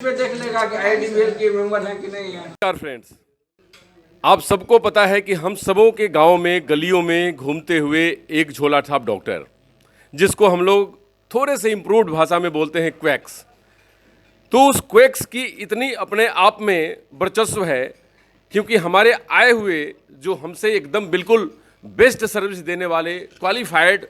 पे देख लेगा कि आईडीवीएल के मेंबर है कि नहीं है। नमस्कार फ्रेंड्स, आप सबको पता है कि हम सबों के गांव में गलियों में घूमते हुए एक झोला छाप डॉक्टर, जिसको हम लोग थोड़े से इम्प्रूव्ड भाषा में बोलते हैं क्वैक्स। तो उस क्वैक्स की इतनी अपने आप में वर्चस्व है क्योंकि हमारे आए हुए जो हमसे एकदम बिल्कुल बेस्ट सर्विस देने वाले क्वालिफाइड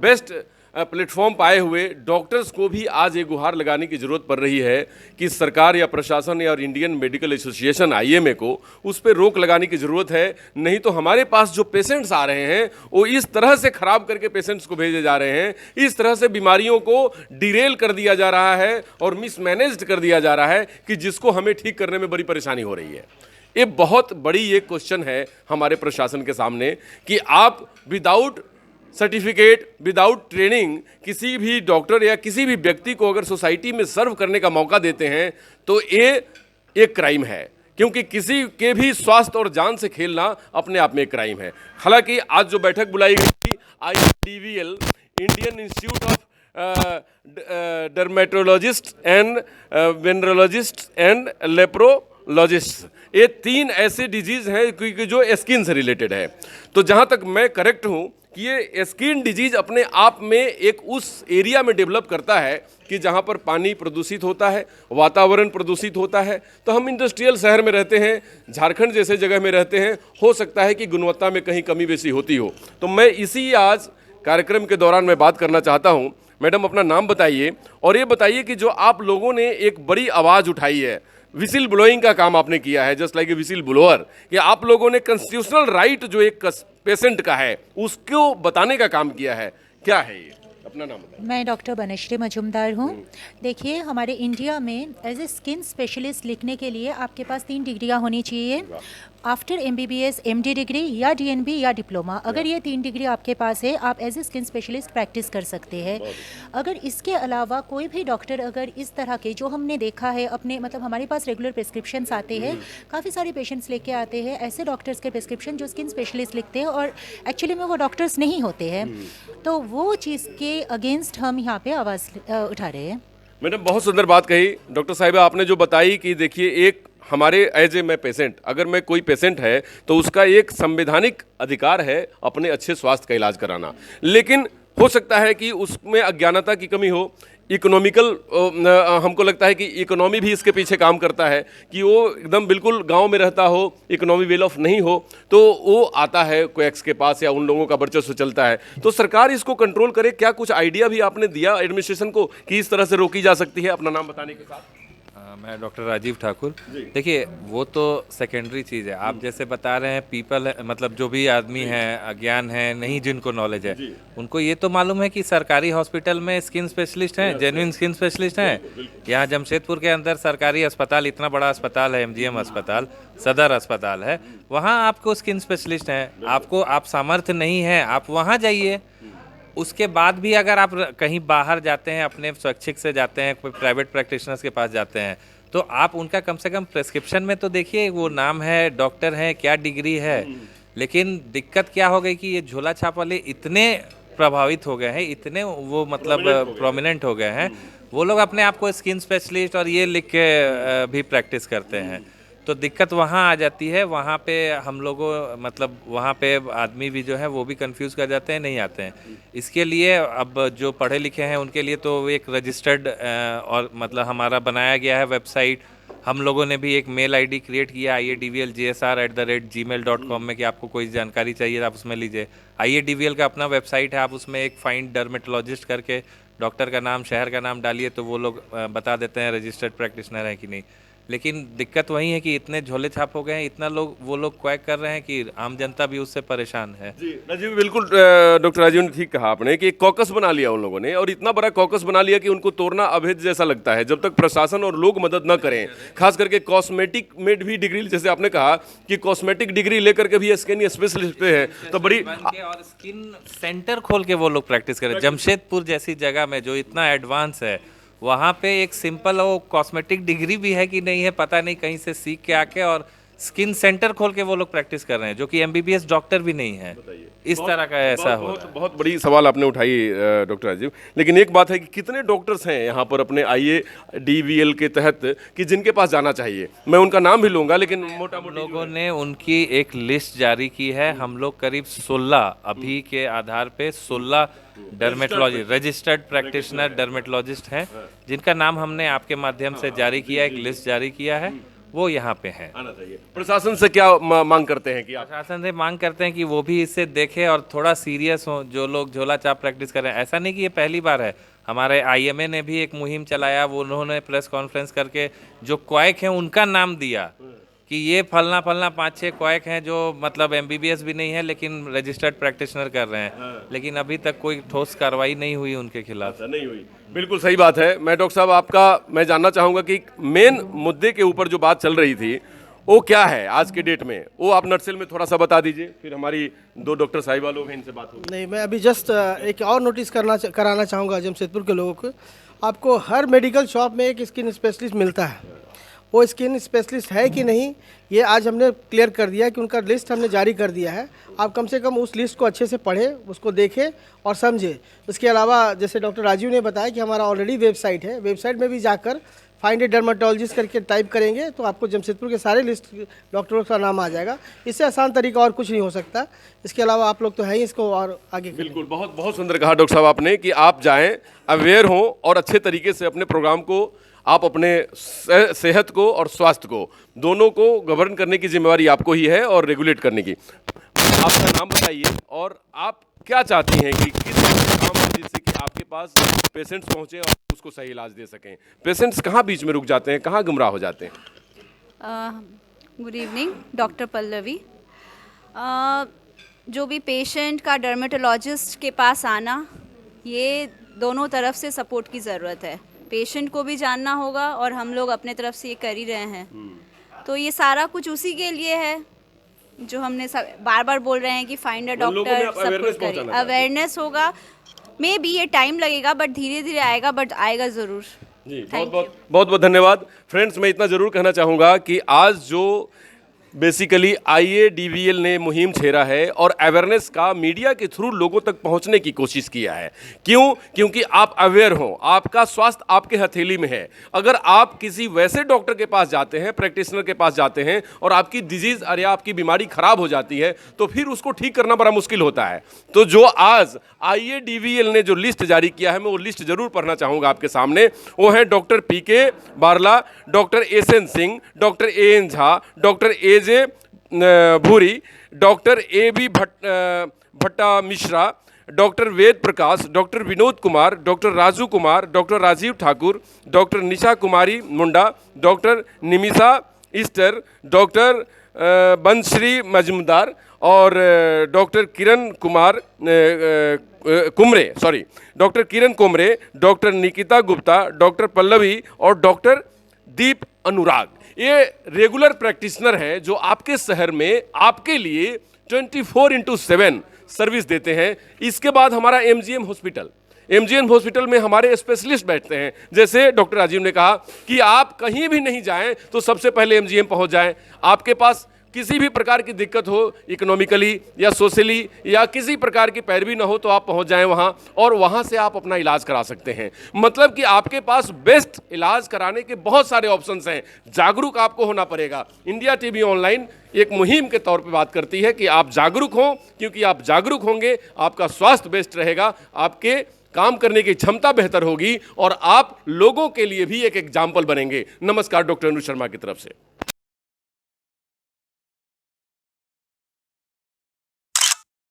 बेस्ट प्लेटफॉर्म पाए हुए डॉक्टर्स को भी आज एक गुहार लगाने की ज़रूरत पड़ रही है कि सरकार या प्रशासन या इंडियन मेडिकल एसोसिएशन आईएमए को उस पर रोक लगाने की ज़रूरत है। नहीं तो हमारे पास जो पेशेंट्स आ रहे हैं वो इस तरह से ख़राब करके पेशेंट्स को भेजे जा रहे हैं, इस तरह से बीमारियों को डिरेल कर दिया जा रहा है और मिसमैनेज्ड कर दिया जा रहा है कि जिसको हमें ठीक करने में बड़ी परेशानी हो रही है। ये बहुत बड़ी एक क्वेश्चन है हमारे प्रशासन के सामने कि आप विदाउट सर्टिफिकेट विदाउट ट्रेनिंग किसी भी डॉक्टर या किसी भी व्यक्ति को अगर सोसाइटी में सर्व करने का मौका देते हैं तो ये एक क्राइम है, क्योंकि किसी के भी स्वास्थ्य और जान से खेलना अपने आप में एक क्राइम है। हालांकि आज जो बैठक बुलाई गई थी IDVL, Indian institute of dermatologist and venereologist and leprologist, ये तीन ऐसे डिजीज़ हैं क्योंकि जो स्किन से रिलेटेड है। तो जहाँ तक मैं करेक्ट हूँ कि ये स्किन डिजीज अपने आप में एक उस एरिया में डेवलप करता है कि जहाँ पर पानी प्रदूषित होता है, वातावरण प्रदूषित होता है। तो हम इंडस्ट्रियल शहर में रहते हैं, झारखंड जैसे जगह में रहते हैं, हो सकता है कि गुणवत्ता में कहीं कमी बेसी होती हो। तो मैं इसी आज कार्यक्रम के दौरान मैं बात करना चाहता हूँ। मैडम, अपना नाम बताइए और ये बताइए कि जो आप लोगों ने एक बड़ी आवाज़ उठाई है, विसिल ब्लोइंग का काम आपने किया है, just like a whistle blower, कि आप लोगों ने कॉन्स्टिट्यूशनल राइट जो एक पेशेंट का है उसको बताने का काम किया है, क्या है ये? अपना नाम बताइए। मैं डॉक्टर बनश्री मजुमदार हूँ। देखिए, हमारे इंडिया में एज ए स्किन स्पेशलिस्ट लिखने के लिए आपके पास 3 डिग्रियाँ होनी चाहिए। आफ्टर एमबीबीएस एमडी डिग्री या डीएनबी या डिप्लोमा, अगर ये 3 डिग्री आपके पास है आप as a skin specialist practice कर सकते हैं। अगर इसके अलावा कोई भी डॉक्टर अगर इस तरह के जो हमने देखा है अपने मतलब हमारे पास रेगुलर प्रिस्क्रिप्शंस आते हैं, काफ़ी सारे पेशेंट्स लेके आते हैं ऐसे डॉक्टर्स के प्रिस्क्रिप्शन जो स्किन स्पेशलिस्ट लिखते हैं और एक्चुअली में वो डॉक्टर्स नहीं होते हैं। तो वो चीज़ के अगेंस्ट हम यहाँ पे आवाज़ उठा रहे हैं। मैडम, बहुत सुंदर बात कही डॉक्टर साहिबा आपने जो बताई कि देखिए, एक हमारे एज ए मैं पेशेंट, अगर मैं कोई पेशेंट है तो उसका एक संवैधानिक अधिकार है अपने अच्छे स्वास्थ्य का इलाज कराना, लेकिन हो सकता है कि उसमें अज्ञानता की कमी हो, इकोनॉमिकल हमको लगता है कि इकोनॉमी भी इसके पीछे काम करता है कि वो एकदम बिल्कुल गांव में रहता हो, इकोनॉमी वेल ऑफ नहीं हो, तो वो आता है क्वैक्स के पास या उन लोगों का वर्चस्व चलता है। तो सरकार इसको कंट्रोल करे, क्या कुछ आइडिया भी आपने दिया एडमिनिस्ट्रेशन को कि इस तरह से रोकी जा सकती है? अपना नाम बताने के साथ। मैं डॉक्टर राजीव ठाकुर। देखिए, वो तो सेकेंडरी चीज़ है। आप जैसे बता रहे हैं पीपल मतलब जो भी आदमी हैं, अज्ञान है, नहीं जिनको नॉलेज है, उनको ये तो मालूम है कि सरकारी हॉस्पिटल में स्किन स्पेशलिस्ट हैं, जेन्युइन स्किन स्पेशलिस्ट हैं। यहाँ जमशेदपुर के अंदर सरकारी अस्पताल, इतना बड़ा अस्पताल है, एमजीएम अस्पताल, सदर अस्पताल है, वहाँ आपको स्किन स्पेशलिस्ट हैं। आपको आप सामर्थ्य नहीं है, आप वहाँ जाइए। उसके बाद भी अगर आप कहीं बाहर जाते हैं, अपने स्वैच्छिक से जाते हैं, कोई प्राइवेट प्रैक्टिशनर्स के पास जाते हैं, तो आप उनका कम से कम प्रेस्क्रिप्शन में तो देखिए, वो नाम है, डॉक्टर हैं, क्या डिग्री है। लेकिन दिक्कत क्या हो गई कि ये झोला छाप वाले इतने प्रभावित हो गए हैं, इतने वो मतलब प्रोमिनेंट हो गए हैं, वो लोग अपने आप को स्किन स्पेशलिस्ट और ये लिख के भी प्रैक्टिस करते हैं। तो दिक्कत वहाँ आ जाती है। वहाँ पे हम लोगों मतलब वहाँ पे आदमी भी जो है वो भी कंफ्यूज कर जाते हैं, नहीं आते हैं। इसके लिए अब जो पढ़े लिखे हैं उनके लिए तो एक रजिस्टर्ड और मतलब हमारा बनाया गया है वेबसाइट। हम लोगों ने भी एक मेल आईडी क्रिएट किया iadvlgsr@gmail.com में कि आपको कोई जानकारी चाहिए आप उसमें लीजिए। IADVL का अपना वेबसाइट है, आप उसमें एक फाइंड डर्मेटोलॉजिस्ट करके डॉक्टर का नाम, शहर का नाम डालिए तो वो लोग बता देते हैं रजिस्टर्ड प्रैक्टिशनर है कि नहीं। लेकिन दिक्कत वही है कि इतने झोले छाप हो गए हैं, इतना वो लोग क्वैक कर रहे हैं कि आम जनता भी उससे परेशान है। जी राजीव, बिल्कुल डॉक्टर राजीव ने ठीक कहा आपने कि एक कॉकस बना लिया उन लोगों ने, और इतना बड़ा कॉकस बना लिया कि उनको तोड़ना अभेद जैसा लगता है जब तक प्रशासन और लोग मदद न करें। खास करके कॉस्मेटिक में भी डिग्री, जैसे आपने कहा कि कॉस्मेटिक डिग्री लेकर के भी स्किन स्पेशलिस्ट पे है, तो बड़ी और स्किन सेंटर खोल के वो लोग प्रैक्टिस करें। जमशेदपुर जैसी जगह में जो इतना एडवांस है, वहाँ पे एक सिंपल वो कॉस्मेटिक डिग्री भी है कि नहीं है पता नहीं, कहीं से सीख के आके और स्किन सेंटर खोल के वो लोग प्रैक्टिस कर रहे हैं, जो कि एमबीबीएस डॉक्टर भी नहीं है। इस तरह का ऐसा हो रहा है। बहुत बड़ी सवाल आपने उठाई डॉक्टर राजीव, लेकिन एक बात है कि कितने डॉक्टर्स हैं यहाँ पर अपने IADVL के तहत कि जिनके पास जाना चाहिए? मैं उनका नाम भी लूंगा, लेकिन मोटा मोटा लोगों ने उनकी एक लिस्ट जारी की है। हम लोग करीब 16 अभी के आधार पे 16 डर्मेटोलॉजी रजिस्टर्ड प्रैक्टिशनर डर्मेटोलॉजिस्ट हैं, जिनका नाम हमने आपके माध्यम से जारी किया, एक लिस्ट जारी किया है, वो यहाँ पे हैं। आना चाहिए। प्रशासन से क्या मांग करते हैं कि आप? प्रशासन से मांग करते हैं कि वो भी इससे देखें और थोड़ा सीरियस हो, जो लोग झोला छाप प्रैक्टिस कर रहे हैं। ऐसा नहीं कि ये पहली बार है, हमारे IMA ने भी एक मुहिम चलाया, वो उन्होंने प्रेस कॉन्फ्रेंस करके जो क्वैक हैं उनका नाम दिया कि ये फलना 5-6 क्वैक हैं जो मतलब MBBS भी नहीं है लेकिन रजिस्टर्ड प्रैक्टिशनर कर रहे हैं, लेकिन अभी तक कोई ठोस कार्रवाई नहीं हुई उनके खिलाफ। नहीं हुई, बिल्कुल सही बात है। मैं डॉक्टर साहब आपका मैं जानना चाहूँगा कि मेन मुद्दे के ऊपर जो बात चल रही थी वो क्या है आज के डेट में, वो आप नटसेल में थोड़ा सा बता दीजिए, फिर हमारी 2 डॉक्टर साहिबा लोग हैं, इनसे बात होगी। नहीं, मैं अभी जस्ट एक और नोटिस कराना चाहूँगा जमशेदपुर के लोगों को। आपको हर मेडिकल शॉप में एक स्किन स्पेशलिस्ट मिलता है। वो स्किन स्पेशलिस्ट है कि नहीं, ये आज हमने क्लियर कर दिया कि उनका लिस्ट हमने जारी कर दिया है। आप कम से कम उस लिस्ट को अच्छे से पढ़ें, उसको देखें और समझें। इसके अलावा जैसे डॉक्टर राजीव ने बताया कि हमारा ऑलरेडी वेबसाइट है, वेबसाइट में भी जाकर फाइंड ए डर्मेटोलॉजिस्ट करके टाइप करेंगे तो आपको जमशेदपुर के सारे लिस्ट डॉक्टरों का नाम आ जाएगा। इससे आसान तरीका और कुछ नहीं हो सकता। इसके अलावा आप लोग तो हैं ही, इसको और आगे बिल्कुल बहुत बहुत सुंदर कहा डॉक्टर साहब आपने कि आप जाएं, अवेयर हों और अच्छे तरीके से अपने प्रोग्राम को, आप अपने सेहत को और स्वास्थ्य को दोनों को गवर्न करने की जिम्मेवारी आपको ही है और रेगुलेट करने की। आपका नाम बताइए और आप क्या चाहती हैं कि किस काम है जिससे कि आपके पास पेशेंट्स पहुंचे और उसको सही इलाज दे सकें? पेशेंट्स कहाँ बीच में रुक जाते हैं, कहाँ गुमराह हो जाते हैं? Good evening, doctor Pallavi. जो भी पेशेंट का डर्मेटोलॉजिस्ट के पास आना, ये दोनों तरफ से सपोर्ट की ज़रूरत है। पेशेंट को भी जानना होगा और हम लोग अपने तरफ से ये कर ही रहे हैं। तो ये सारा कुछ उसी के लिए है जो हमने बार बार बोल रहे हैं कि फाइंड अ डॉक्टर, सब कुछ करें, अवेयरनेस होगा। मे बी ये टाइम लगेगा बट धीरे धीरे आएगा, बट आएगा ज़रूर। जी बहुत बहुत धन्यवाद। फ्रेंड्स, मैं इतना ज़रूर कहना चाहूँगा कि आज जो बेसिकली IADVL ने मुहिम छेड़ा है और अवेयरनेस का मीडिया के थ्रू लोगों तक पहुंचने की कोशिश किया है। क्यों? क्योंकि आप अवेयर हो, आपका स्वास्थ्य आपके हथेली में है। अगर आप किसी वैसे डॉक्टर के पास जाते हैं, प्रैक्टिशनर के पास जाते हैं और आपकी डिजीज़ या आपकी बीमारी खराब हो जाती है तो फिर उसको ठीक करना बड़ा मुश्किल होता है। तो जो आज IADVL ने जो लिस्ट जारी किया है, मैं वो लिस्ट जरूर पढ़ना चाहूँगा आपके सामने। वो है doctor PK Barla, doctor SN Singh, doctor AN Jha, doctor AJ Bhuri, doctor AB Bhatta Mishra, doctor Ved Prakash, doctor Vinod Kumar, doctor Raju Kumar, doctor Rajeev Thakur, doctor Nisha Kumari Munda, doctor Nimisha Easter, doctor Banshree Majumdar और doctor Kiran Kumre, doctor Nikita Gupta, doctor Pallavi और डॉक्टर दीप अनुराग। ये रेगुलर प्रैक्टिशनर हैं जो आपके शहर में आपके लिए 24/7 सर्विस देते हैं। इसके बाद हमारा MGM हॉस्पिटल में हमारे स्पेशलिस्ट बैठते हैं। जैसे डॉक्टर राजीव ने कहा कि आप कहीं भी नहीं जाएं तो सबसे पहले MGM पहुंच जाएं। आपके पास किसी भी प्रकार की दिक्कत हो, इकोनॉमिकली या सोशली या किसी प्रकार की पैरवी ना हो, तो आप पहुंच जाएं वहां और वहां से आप अपना इलाज करा सकते हैं। मतलब कि आपके पास बेस्ट इलाज कराने के बहुत सारे ऑप्शंस हैं। जागरूक आपको होना पड़ेगा। इंडिया टीवी ऑनलाइन एक मुहिम के तौर पे बात करती है कि आप जागरूक हों, क्योंकि आप जागरूक होंगे, आपका स्वास्थ्य बेस्ट रहेगा, आपके काम करने की क्षमता बेहतर होगी और आप लोगों के लिए भी एक एग्जाम्पल बनेंगे। नमस्कार, डॉक्टर अनुज शर्मा की तरफ से।